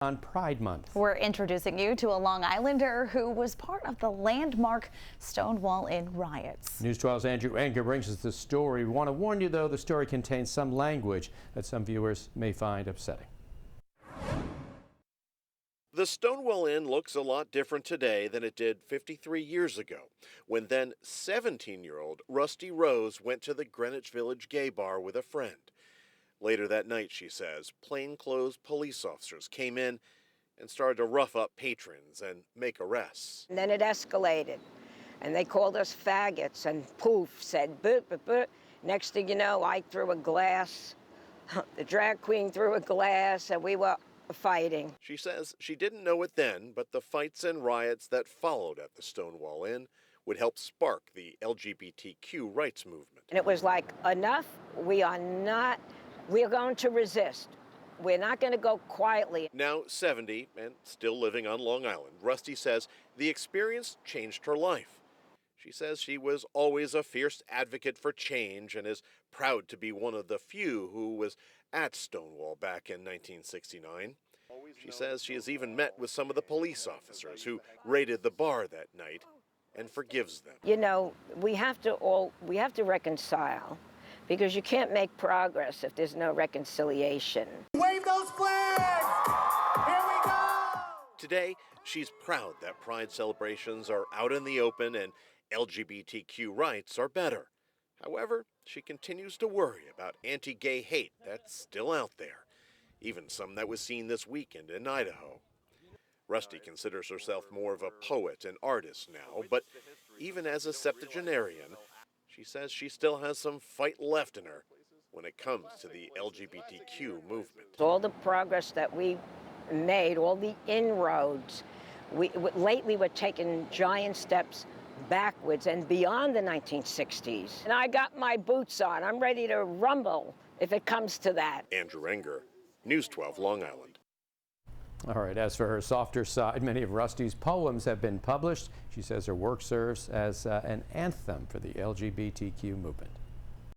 On Pride Month. We're introducing you to a Long Islander who was part of the landmark Stonewall Inn riots. News 12's Andrew Enger brings us the story. We want to warn you, though, the story contains some language that some viewers may find upsetting. The Stonewall Inn looks a lot different today than it did 53 years ago, when then 17-year-old Rusty Rose went to the Greenwich Village gay bar with a friend. Later that night, she says, plainclothes police officers came in and started to rough up patrons and make arrests. And then it escalated, and they called us faggots, and poof, said, boop, boop, boop. Next thing you know, I threw a glass, the drag queen threw a glass, and we were fighting. She says she didn't know it then, but the fights and riots that followed at the Stonewall Inn would help spark the LGBTQ rights movement. And it was like, enough, we are going to resist. We're not going to go quietly. Now 70 and still living on Long Island, Rusty says the experience changed her life. She says she was always a fierce advocate for change and is proud to be one of the few who was at Stonewall back in 1969. She says she has even met with some of the police officers who raided the bar that night and forgives them. You know, we have to reconcile, because you can't make progress if there's no reconciliation. Wave those flags! Here we go! Today, she's proud that Pride celebrations are out in the open and LGBTQ rights are better. However, she continues to worry about anti-gay hate that's still out there, even some that was seen this weekend in Idaho. Rusty considers herself more of a poet and artist now, but even as a septuagenarian, she says she still has some fight left in her when it comes to the LGBTQ movement. All the progress that we made, all the inroads, lately we're taking giant steps backwards and beyond the 1960s. And I got my boots on. I'm ready to rumble if it comes to that. Andrew Enger, News 12, Long Island. All right, as for her softer side, many of Rusty's poems have been published. She says her work serves as an anthem for the LGBTQ movement.